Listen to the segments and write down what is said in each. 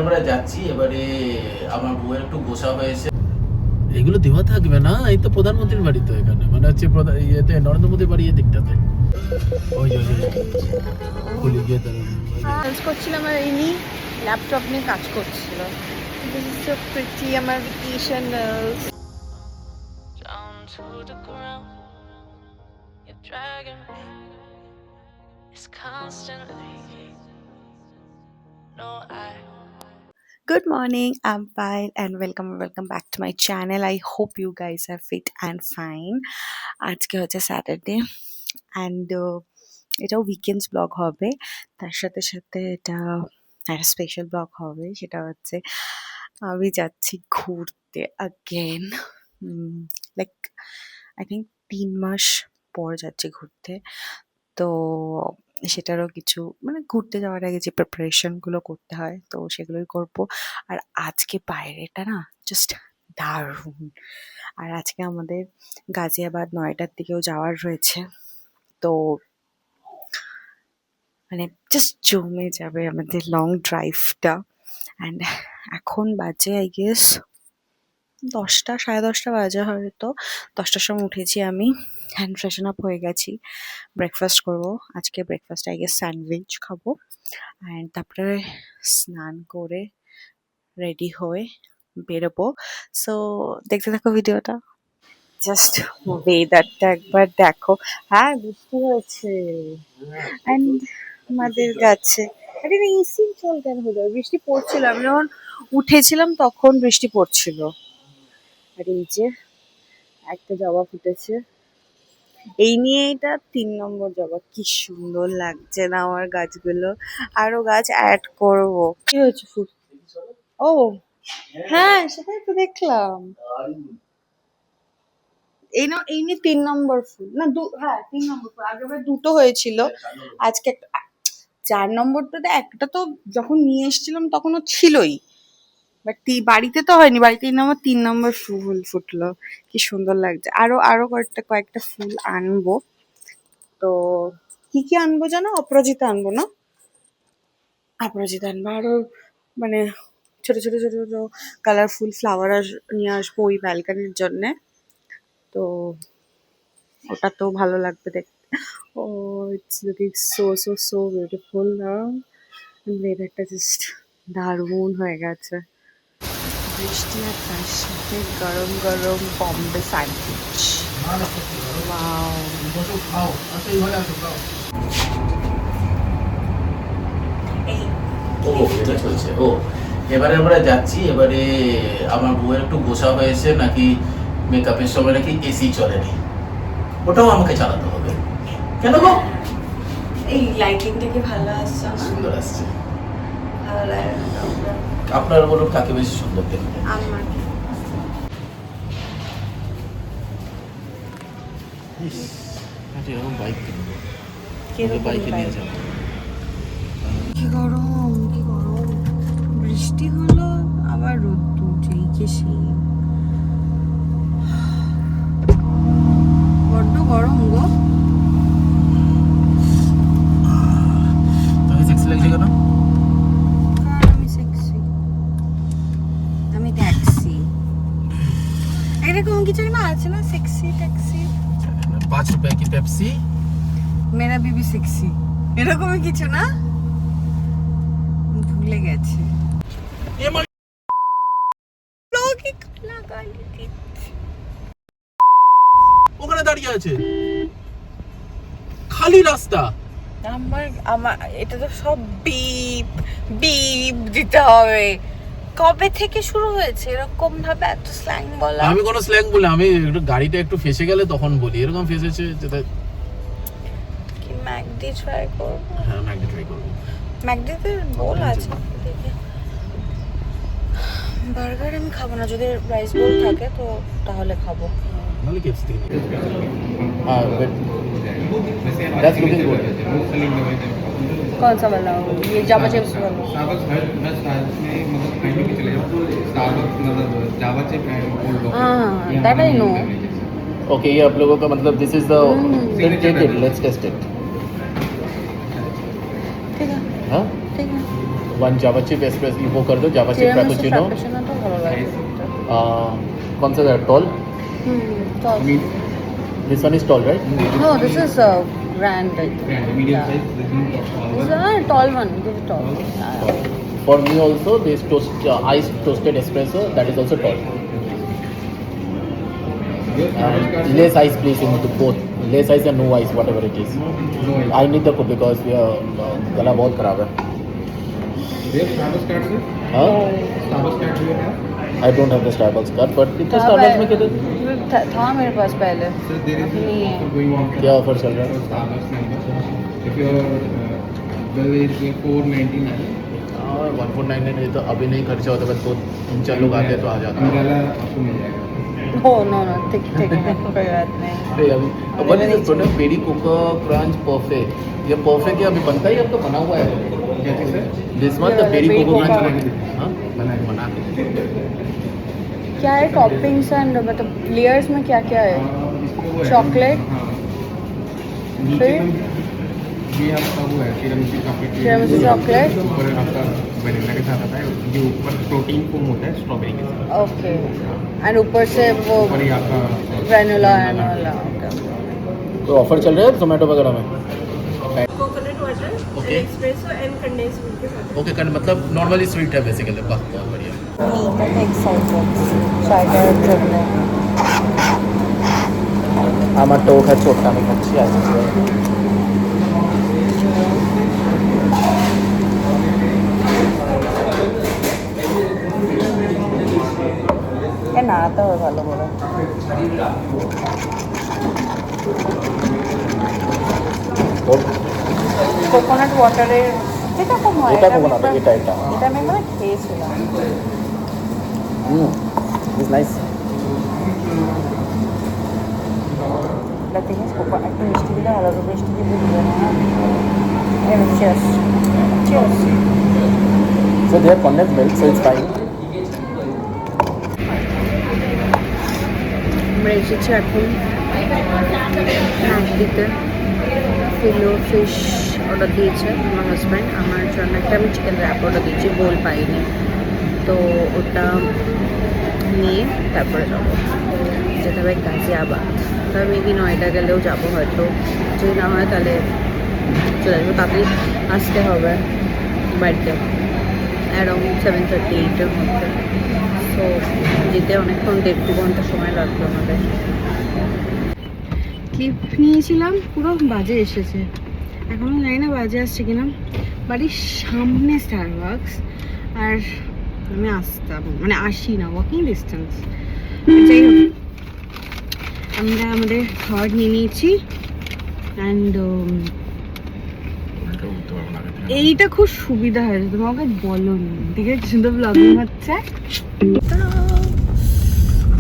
আমরা যাচ্ছি এবারে আমার বউয়ের একটু গোসা হয়েছে। এগুলো দেওয়া থাকবে না, এই তো প্রধানমন্ত্রীর বাড়ি তো, এখানে মানে হচ্ছে ইয়েতে নরেন্দ্র মোদীর বাড়ি এই দিকটাতে। ওই ওই খুলে গিয়ে কাজ করছিলাম আর ইনি ল্যাপটপ নিয়ে কাজ করছিল। This is so pretty, আমার vacation down to the ground. You're dragging me. It's constantly. No, Good morning, I'm Payal and welcome back to my channel. I hope you guys are fit and fine. আজকে হচ্ছে Saturday and এটাও weekends blog হবে, তার সাথে সাথে এটা একটা special blog হবে। সেটা হচ্ছে আমি যাচ্ছি ঘুরতে আগেন, লাইক আই থিঙ্ক 3 মাস পর যাচ্ছি ঘুরতে। তো সেটারও কিছু মানে ঘুরতে যাওয়ার আগে যে প্রিপারেশনগুলো করতে হয় তো সেগুলোই করব। আর আজকে বাইরেটা না জাস্ট দারুণ। আর আজকে আমাদের গাজিয়াবাদ নয়টার দিকেও যাওয়ার রয়েছে, তো মানে জাস্ট জমে যাবে আমাদের লং ড্রাইভটা। অ্যান্ড এখন বাজে আই গেস 10টা, সাড়ে 10টা বাজে হয়তো। 10টার সময় উঠেছি আমি, হ্যান্ড ফ্রেশন আপ হয়ে গেছি, ব্রেকফাস্ট করব। আজকে ব্রেকফাস্ট আই গেস স্যান্ডউইচ খাবো অ্যান্ড তারপরে স্নান করে রেডি হয়ে বেরোবো। সো দেখতে থাকো ভিডিওটা। জাস্ট ওয়েদারটা একবার দেখো। হ্যাঁ, বৃষ্টি হয়েছে অ্যান্ড আমাদের গাছে আরে এসি চল কেন হলো, বৃষ্টি পড়ছিল। আমি যখন উঠেছিলাম তখন বৃষ্টি পড়ছিল। আর এই যে একটা জবা ফুটেছে, এই নিয়ে এটা 3 নম্বর জবা। কি সুন্দর লাগছে না আমার গাছগুলো, আরো গাছ অ্যাড করব। কি হয়েছে ফুল? ও হ্যাঁ, সেটাই তো দেখলাম। এই নিয়ে 3 নম্বর ফুল না, হ্যাঁ 3 নম্বর ফুল। আগেরবার 2টো হয়েছিল, আজকে একটা 4 নম্বরটাতে একটা তো যখন নিয়ে এসেছিলাম তখনও ছিলই, বাট বাড়িতে তো হয়নি। বাড়িতে আমার 3 নম্বর ফুল ফুটলো, কি সুন্দর লাগছে। আরো কয়েকটা ফুল আনবো। তো কি আনবো জানো? অপরাজিতা আনবো না, অপরাজিতা আনবো। আরো মানে ছোট ছোট ছোট ছোট কালারফুল ফ্লাওয়ার নিয়ে আসবো ওই ব্যালকানির জন্যে। তো ওটা তো ভালো লাগবে দেখতে। Oh it's looking so so so beautiful now. ওয়েদারটা জাস্ট দারুণ হয়ে গেছে। বৃষ্টি আর তার সাথে গরম গরম বম্বে স্যান্ডউইচ। ওয়াও, ও এটা চলছে। ও এবারে আমরা যাচ্ছি, এবারে আমার বউয়ের একটু গোসা হয়েছে নাকি, মেকআপের সময় নাকি এসি চলেনি, ওটাও আমাকে চালাতে হবে। কেন গো? এই লাইটিংটা কি ভালো আসছে না? সুন্দর আসছে। ভালো লাগে না? আপনার বলুন কাকে বেশি সুন্দর দেখতে? আমার এরকম বাইক কিনবো, কিরকম বাইকে নিয়ে যাবো। কি গরম, কি গরম। বৃষ্টি হলো আবার রোদ্দুর, যেই কে সেই। বড্ড গরম গো। তোকে সেক্সি লাগছে কেন? কারণ আমি সেক্সি, আমি ট্যাক্সি। এরকম কিছু না আছে না, সেক্সি ট্যাক্সি, 5 रुपए की पेप्सी, মেরা বিবি সেক্সি, এরকমই কিছু না? ভুলে গেছি। ওখানে দাঁড়িয়ে আছে, খালি রাস্তা। আমার এটা তো সব বিপ বিপ দিতে হবে। কবে থেকে শুরু হয়েছে এরকম ভাবে এত স্ল্যাং বলা? আমি কোনো স্ল্যাং বলি, আমি একটু গাড়িটা একটু ফেসে গেলে তখন বলি। এরকম ফেসেছে যেটা। কি ম্যাকডি ট্রাই করব? হ্যাঁ ম্যাকডি ট্রাই করবো। ম্যাকডিতে বোল আছে দেখি। বার্গার আমি খাবো না, যদি রাইস বোল থাকে তো তাহলে খাবো। নাহলে কেএফসি থেকে হ্যাঁ দ্যাটস লুকিং গুড। कौन सा वाला? ये जावा चिप्स वाला? स्टारबक्स हर स्टार में मतलब काइंड में चले जाओ। स्टारबक्स मतलब Java chip and cold coffee. हाँ, that I know. ओके, ये आप लोगों का मतलब this is the let's test it. ठीक है, हाँ ठीक है। वन जावा चिप एस्प्रेस वो कर दो, जावा चिप कैपुचिनो। फ्रैपेचिनो तो ভালো লাগে। कौन सा है tall? Tall. This one is tall right? No, this is grand. I think. medium Yeah. size, this is This is a tall one. Give it tall. For me also this iced toasted espresso, that is also tall. Less ice please in both, less ice and no ice, whatever it is. I need the cup because गला बहुत खराब है. Starbucks card, sir? हाँ? Starbucks card do you have? I don't have the Starbucks card, but it is Starbucks में किधर? था मेरे पास पहले। Sir, there is अभी नहीं है। offer going on. क्या ऑफर चल रहा है? Starbucks member. If your bill is $4.99. 1499 ये तो अभी नहीं खर्चा होता, बस 2-3-4 लोग आते हैं तो आ जाता है. umbrella आपको मिल जाएगा. Oh no no, ठीक है कोई बात नहीं। अरे अभी what is this product? Peri coco crunch perfect. ये परफेक्ट क्या अभी बनता ही अब तो बना हुआ है. क्या चीज़ है? This one the peri peri coco coco. Crunch बना के देते हैं. हाँ बना के. बना के. क्या है टॉपिंग्स एंड मतलब लेयर्स में क्या क्या है? इसमें वो है. Chocolate? हाँ. नीचे फिर? में ये आपका वो है टिरामिसू चॉकलेट. Tiramisu chocolate? ऊपर आपका वनीला के साथ आता है. ये ऊपर प्रोटीन फोम होता है स्ट्रॉबेरी के साथ. ओके एंड ऊपर से वो ऊपर ही आपका ग्रेनुला एंड वाला ओके। तो ऑफर चल रहा है जोमेटो वगैरह में. Coconut water Okay. Espresso and condense milk के साथ ओके कर मतलब नॉर्मली स्वीट है बेसिकली. बहुत बढ़िया. আমার তো খাচ্ছি ওটা আমি খাচ্ছি আজকে. না তো ভালো করে কোকোনাট ওয়াটারের যেটা কম হয় এটা কোকোনাট এটা এটা. এটা আমি মানে খেয়েছিলাম। Is nice. The thing is, একটু মিষ্টি দিলে ভালো হবে, মিষ্টি দিলে দিবে না। Cheers. Cheers. So they have condensed milk, so it's fine. আমরা এসেছি এখন ম্যাকডিতে। ফিলো ফিশ অর্ডার দিয়েছে আমার হাজব্যান্ড, আমার জন্য একটা আমি চিকেন র্যাপ অর্ডার দিয়েছি, বোল পাইনি, তো ওটা নিয়ে তারপরে যাবো, যেতে হবে গাজিয়াবাদ। তবে মেবি নয়ডা গেলেও যাবো হয়তো, যদি না হয় তাহলে চলে আসবো। তাড়াতাড়ি আসতে হবে বাড়িতে অ্যারাউন্ড 7:30-8-এর মধ্যে, তো যেতে অনেকক্ষণ 1.5-2 ঘন্টা সময় লাগবে আমাদের। ক্লিপ নিয়েছিলাম, পুরো বাজে এসেছে, এখনও জানি না বাজে আসছে কিনা। বাড়ির সামনে স্টারবাকস, আর আমি আসতাম মানে আসি না, ওয়াকিং ডিস্টেন্স। যাই হোক, আমরা আমাদের খাবার নিয়ে নিয়েছি অ্যান্ড এইটা খুব সুবিধা হয়েছে, তোমাকে বলোনি, ঠিক আছে? সুন্দর ব্লগিং হচ্ছে।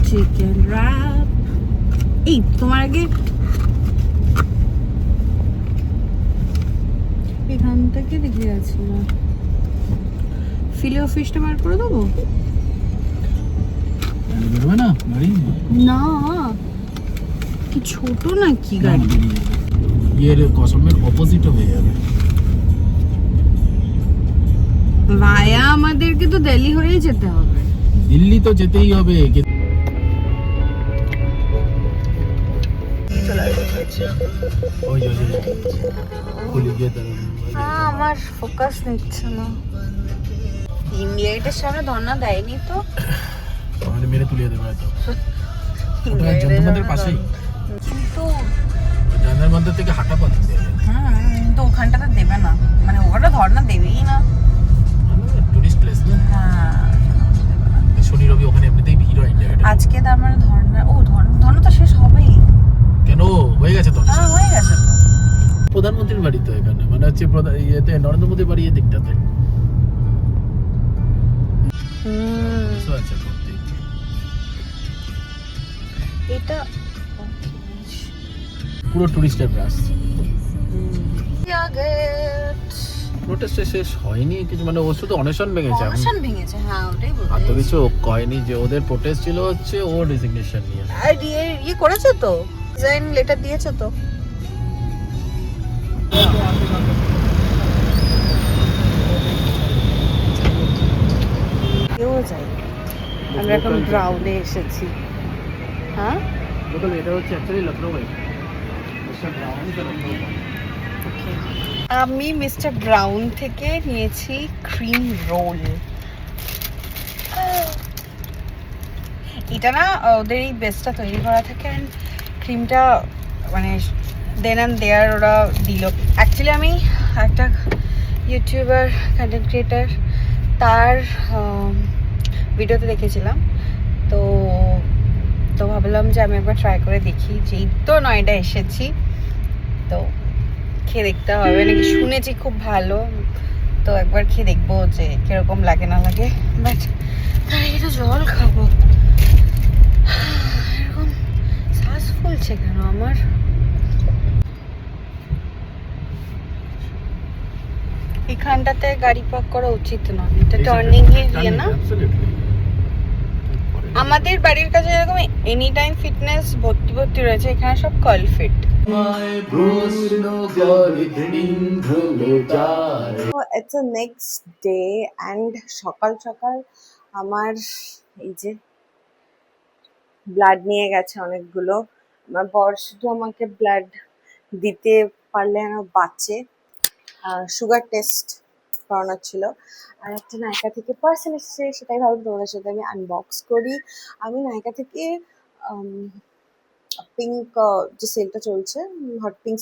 চিকেন র্যাপ, এই তোমার আগে এখান থেকে দেখে যাচ্ছি না, ফিলে ফিশটা বার করে দেবো বেরোবে না গাড়ি? না, কি ছোট নাকি গাড়ি? এর কসমের অপোজিট হয়ে যাবে। ভায়া আমাদেরকে তো দিল্লি হয়েই যেতে হবে। দিল্লি তো যেতেই হবে। ওই ওই খুলে গিয়ে হ্যাঁ, আমার ফোকাস নিচ্ছে না। ইন্ডিয়া গেটের সামনে ধর্ণা দেয়নি তো, মানে মেরে তুলিয়ে দেবে হয়তো। ওটা জন্তু মন্দির পাশেই, কিন্তু জানার মন্দির থেকে হাঁটা পথ দিয়ে কিন্তু ওখানটাতে দেবে না, মানে ওখানটা ধর্ণা দেবেই না। টুরিস্ট প্লেস না? হ্যাঁ, শনি রবি ওখানে এমনিতেই ভিড় হয় ইন্ডিয়া গেটে। আজকে তার মানে ধর্ণা, ও ধর্ণা তো শেষ হবেই। কেন হয়ে গেছে তো? হ্যাঁ, হয়ে গেছে তো। প্রধানমন্ত্রীর বাড়ি তো এখানে, মানে হচ্ছে ইয়েতে নরেন্দ্র মোদীর বাড়ি এই দিকটাতে। কিছু আছে করতে। এটা পুরো টুরিস্টের প্লেস। গেট প্রোটেস্ট শেষ হয়নি কিছু, মানে ও শুধু অনশন ভেঙেছে এখন। অনশন ভেঙেছে, হ্যাঁ ওটাই বলতে আর তো কিছু কয়নি, যে ওদের প্রোটেস্ট ছিল হচ্ছে ও রেজিগনেশন নিয়ে। আর ইয়ে করেছে তো, রিজাইন লেটার দিয়েছে তো। যাই। আমরা এখন ব্রাউনে এসেছি। হ্যাঁ লোকাল, এটা হচ্ছে অ্যাকচুয়ালি লখনৌ। আমি মিস্টার ব্রাউন থেকে নিয়েছি ক্রিম রোল। এটা না ওদের এই বেসটা তৈরি করা থাকে, অ্যান্ড ক্রিমটা মানে দেন অ্যান্ড দেয়ার ওরা দিল। অ্যাকচুয়ালি আমি একটা ইউটিউবার কন্টেন্ট ক্রিয়েটার তার ভিডিওতে দেখেছিলাম, তো তো ভাবলাম যে আমি একবার ট্রাই করে দেখি। যেই তো নয়ডা এসেছি, তো খেয়ে দেখতে হবে, নাকি শুনেছি খুব ভালো, তো একবার খেয়ে দেখবো যে কিরকম লাগে না লাগে। বাট তার আগে তো জল খাবো। এরকম শ্বাস ফুলছে কেন আমার? এখানটাতে গাড়ি পার্ক করা উচিত না, এটা টার্নিং এরিয়া না। আমাদের বাড়ির কাছে এরকম এনি টাইম ফিটনেস ভর্তি ভর্তি রয়েছে, এখানে সব কল fit. It's a next day and সকাল সকাল আমার এই যে ব্লাড নিয়ে গেছে অনেকগুলো। আমার বর শুধু আমাকে ব্লাড দিতে পারলে আমার বাঁচে। সুগার টেস্ট করানোর ছিল, আর একটা নায়িকা থেকে পার্সেল এসেছে, সেটাই ভাবলাম তোমাদের সাথে আমি আনবক্স করি। আমি নায়িকা থেকে পিঙ্ক যে সেলটা চলছে, হট পিঙ্ক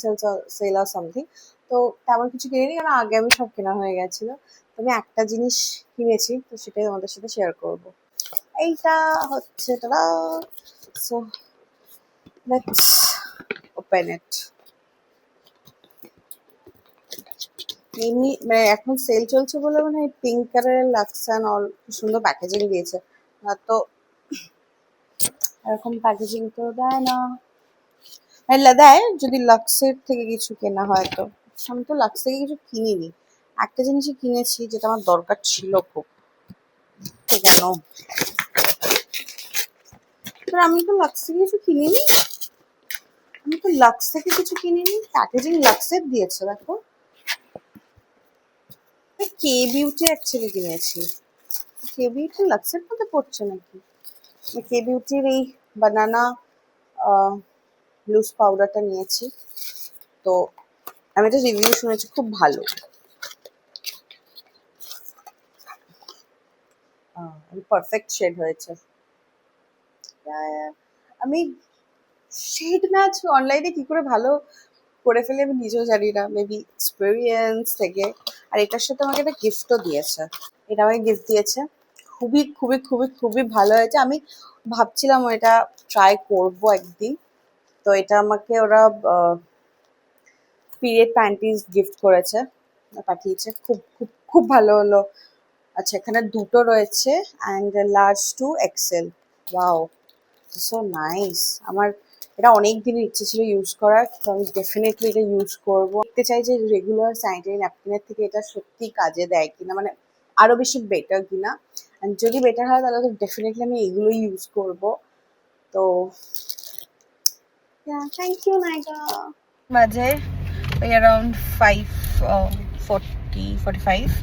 সেল আর সামথিং, তো তেমন কিছু কিনিনি কারণ আগে আমি সব কেনা হয়ে গেছিলো। তো আমি একটা জিনিস কিনেছি, তো সেটাই তোমাদের সাথে শেয়ার করবো। এইটা হচ্ছে তারা, সো লেটস ওপেন ইট। এমনি মানে এখন সেল চলছে বলে মানে পিঙ্ক কালারের লাগছে, অল সুন্দর প্যাকেজিং দিয়েছে। তো এরকম প্যাকেজিং তো দেয় না, দেয় যদি লাক্সের থেকে কিছু কেনা হয়। তো আমি তো লাক্স থেকে কিছু কিনিনি, একটা জিনিসই কিনেছি যেটা আমার দরকার ছিল খুব। তো কেন আমি তো লাক্স থেকে কিছু কিনিনি, প্যাকেজিং লাক্সের দিয়েছে দেখো। কে বিউটি অ্যাকচুয়ালি কিনেছি, কে বিউটি লাক্সের মধ্যে পড়ছে নাকি? কে বিউটির এই বানানা লুজ পাউডারটা নিয়েছি, তো আমি এটা রিভিউ শুনেছি খুব ভালো। পারফেক্ট শেড হয়েছে। আমি শেড ম্যাচ অনলাইনে কি করে ভালো করে ফেলে আমি নিজেও জানি না, মেবি এক্সপিরিয়েন্স থেকে। আর এটার সাথে আমাকে একটা গিফটও দিয়েছে, এটা আমাকে গিফট দিয়েছে, খুবই খুবই খুবই খুবই ভালো হয়েছে। আমি ভাবছিলাম এটা ট্রাই করব একদিন। তো এটা আমাকে ওরা পিরিয়ড প্যান্টিস গিফট করেছে, পাঠিয়েছে, খুব খুব খুব ভালো হলো। আচ্ছা এখানে দুটো রয়েছে, and large to XL. Wow, so nice. আমার এটা অনেক দিনের ইচ্ছে ছিল ইউজ করার, তো আমি ডেফিনেটলি এটা ইউজ করবো। দেখতে চাই যে রেগুলার স্যানিটারি ন্যাপকিনের থেকে এটা সত্যি কাজে দেয় কিনা, মানে আরো বেশি বেটার কিনা। অ্যান্ড যদি বেটার হয় তাহলে তো ডেফিনেটলি আমি এগুলোই ইউজ করবো। তো থ্যাংক ইউ নাইকা। বাজে ওই অ্যারাউন্ড 5:45,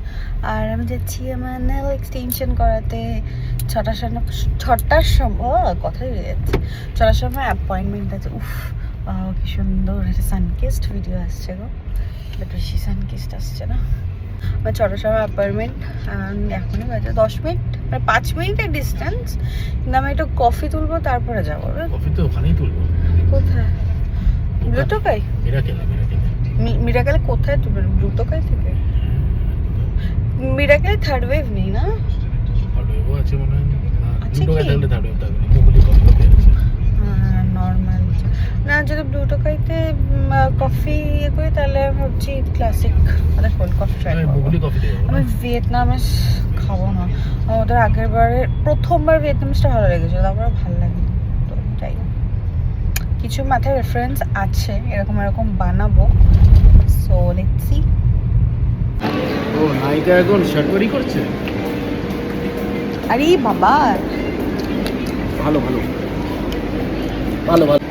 আর আমি যাচ্ছি আমার নেল এক্সটেনশন করাতে। ছটার সময় কথাই হয়ে যাচ্ছে, 6টার সময় অ্যাপয়েন্টমেন্ট আছে। উফ কি সুন্দর একটা সানকিস্ট ভিডিও আসছে গো, বাট বেশি সানকিস্ট আসছে না। আমার 6টার সময় অ্যাপয়েন্টমেন্ট, এখনই বাজে 10 মিনিট, মানে 5 মিনিটের ডিস্টেন্স। কিন্তু আমি একটু কফি তুলবো তারপরে যাবো। কফি তো ওখানেই তুলবো। কোথায়? ব্লু টোকাই? মিরাকেলে কোথায় তুলবে? ব্লু টোকাই থেকে? মিরাকেলে থার্ড ওয়েভ নেই না? থার্ড ওয়েভও আছে মনে হয়। আচ্ছা ব্লু টোকাই কি? থাকলে থার্ড ওয়েভ থাকবে না, মোবাইলে কফি আছে। নর্মাল না, যদি ব্লু টোকাইতে কফি ইয়ে করি তাহলে আমি ভাবছি ক্লাসিক কোল্ড কফি ট্রাই করবো। মোবাইলে কফি দেবো। আমি ভিয়েতনামিস খাবো না, ওদের আগের বারে প্রথমবার ভিয়েতনামিসটা ভালো লেগেছিল, তারপরে ভালো লাগেনি। তো তাই কিছু মাথায় রেফারেন্স আছে, এরকম এরকম বানাবো। So let's see. ও নায়িকা এখন শার্টওয়ারি করছে। আরে বাবা, ভালো ভালো ভালো ভালো,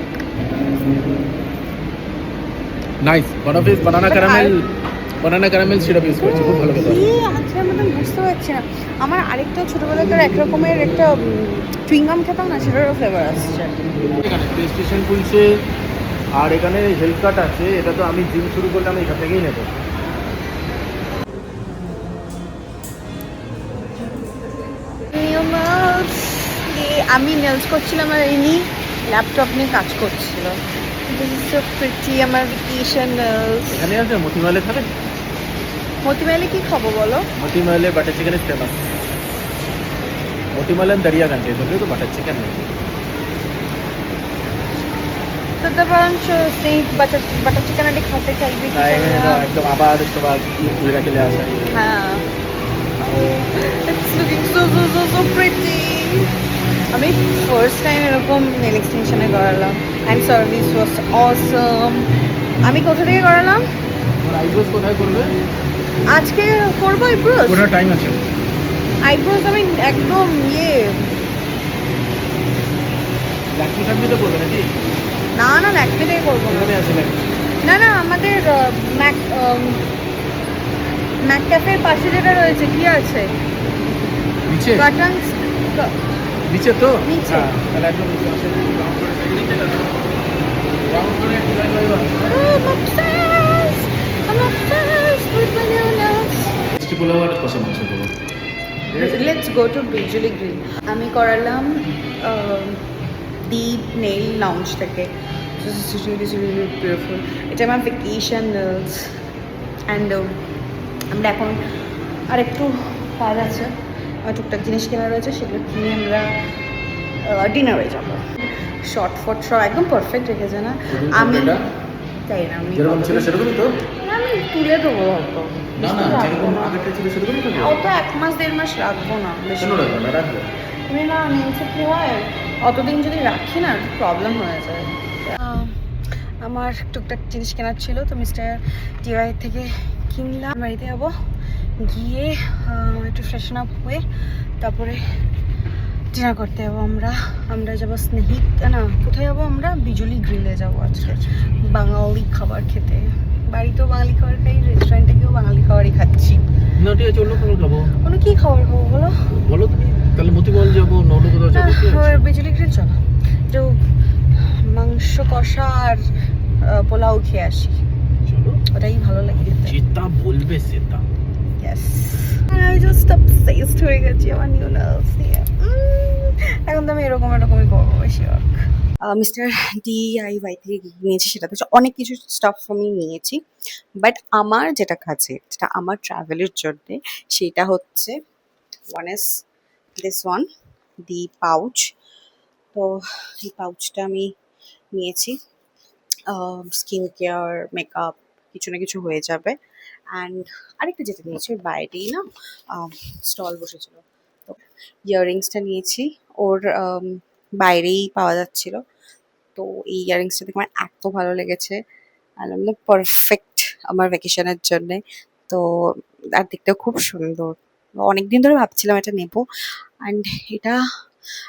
নাইস। বানানা ক্যারামেল বানানা ক্যারামেল সিরাপ ইউজ করছি, খুব ভালো খেতে। কি আচার মতন বুঝতে পারছি না। আমার আরেকটা ছোটবেলাকার এক রকমের একটা চুইংগাম খেতাম না, সেটারও ফ্লেভার আসছে। এখানে প্লে স্টেশন খুলছে, আর এখানে হেলথ কার্ড আছে, এটা তো আমি জিম শুরু করলে আমি এখান থেকেই নেবো। আমি নেলস করছিলাম আর ইনি ল্যাপটপ নিয়ে কাজ করছিল। দিস ইজ সো প্রিটি, আমার ভ্যাকেশন নেলস। এখানে আছে মতিমালে খাবেন? মতিমাইলে কি খাবো বলো? মতিমালে বাটার চিকেন ইজ ফেমাস। মতিমালে দরিয়াগঞ্জে বললে তো বাটার চিকেন নেই। তো বরঞ্চ সেই বাটার চিকেন আগে খেতে চাইবে কি চাইবে না? একদম আবার তোমার ঘুরে চলে আসা। হ্যাঁ, it's looking so so so so pretty. আমি ফার্স্ট টাইম এরকম নেল এক্সটেনশনে করালাম অ্যান্ড সার্ভিস ওয়াজ অসম। আমি কোথা থেকে করালাম? আইব্রোজ কোথায় করবে? আজকে করবো আইব্রোজ। কোথাও টাইম আছে? আইব্রোজ আমি একদম লাকি থাকবে তো করবে নাকি? না না ল্যাকমে থেকে করবো না। এখানে আছে নাকি? না না, আমাদের ম্যাক ক্যাফের পাশে যেটা রয়েছে কি আছে, নিচে? বাটন নিচে তো? নিচে। হ্যাঁ, তাহলে একদম নিচে আসে। মিষ্টি পোলাও আর কষা মাংস দেবো। Let's go to Bijuli Grill. আমি করালাম ডিপ নেইল লাউঞ্জ থেকে। বিউটিফুল। এটা আমার ভ্যাকেশন নেলস অ্যান্ড আমরা এখন আর একটু কাজ আছে, আমার টুকটাক জিনিস কেনা রয়েছে, সেগুলো কিনে আমরা ডিনারে যাবো। শর্ট ফট সব একদম পারফেক্ট রেখেছে না? আমি তাই না, আমি যেরকম ছিল সেরকমই তো? আমি তুলে দেবো হয়তো। না না, যেরকম আগেরটা ছিল সেরকমই তো? অত 1 মাস 1.5 মাস রাখবো না বেশি। কেন রাখবে না? রাখবে। তুমি না নেলসে কি হয়, অতদিন যদি রাখি না প্রবলেম হয়ে যায়। আমার টুকটাক জিনিস কেনার ছিল, তো মিস্টার টিওয়াই থেকে কিনলাম। বাড়িতে যাবো, গিয়ে একটু ফ্রেশন আপ হয়ে তারপরে ডিনার করতে যাবো। আমরা যাবো স্নেহিত, না কোথায় যাবো আমরা? বিজুলি গ্রিলে যাবো আজকে বাঙালি খাবার খেতে। বাড়িতেও বাঙালি খাবার খাই, রেস্টুরেন্টে গিয়েও বাঙালি খাবারই খাচ্ছি। না ঠিক আছে, অন্য খাবার খাবো। অন্য কী খাবার খাবো বলো? বলো তুমি। তাহলে মতিবল যাবো, নৌলো কোথাও যাবো। কি আছে? বিজুলি গ্রিল চলো, একটু মাংস কষা আর পোলাও খেয়ে আসি, চলো। ওটাই ভালো লাগে খেতে। যেটা বলবে সেটা। Yes. I just obsessed হয়ে গেছি আমার নিউ নার্ভস নিয়ে। এখন তো আমি এরকমই করবো বেশিরভাগ। মিস্টার DIY থেকে নিয়েছি, সেটাতে অনেক কিছু স্টাফ আমি নিয়েছি, বাট আমার যেটা কাছে, যেটা আমার ট্রাভেলের জন্যে, সেটা হচ্ছে one, দি পাউচ। তো এই পাউচটা আমি নিয়েছি, স্কিন কেয়ার, মেকআপ কিছু না কিছু হয়ে যাবে। অ্যান্ড আরেকটা যেটা নিয়েছি, ওর বাইরেই না স্টল বসেছিল, তো ইয়াররিংসটা নিয়েছি, ওর বাইরেই পাওয়া যাচ্ছিল। তো এই ইয়াররিংসটা দেখে আমার এত ভালো লেগেছে, একদম পারফেক্ট আমার ভ্যাকেশনের জন্যে। তো আর দেখতেও খুব সুন্দর, অনেকদিন ধরে ভাবছিলাম এটা নেবো। অ্যান্ড এটা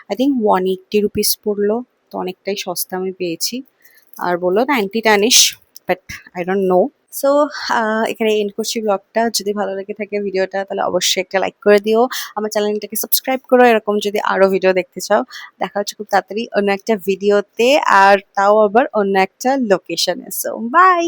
আই থিঙ্ক 180 রুপিস পড়লো, তো অনেকটাই সস্তা আমি পেয়েছি। আর বললো 90 টানিশ, but I don't know. So এখানে এন্ড করছি ব্লগটা। যদি ভালো লেগে থাকে ভিডিওটা, তাহলে অবশ্যই একটা লাইক করে দিও, আমার চ্যানেলটাকে সাবস্ক্রাইব করো এরকম যদি আরও ভিডিও দেখতে চাও। দেখা হচ্ছে খুব তাড়াতাড়ি অন্য একটা ভিডিওতে, আর তাও আবার অন্য একটা লোকেশনে। So by.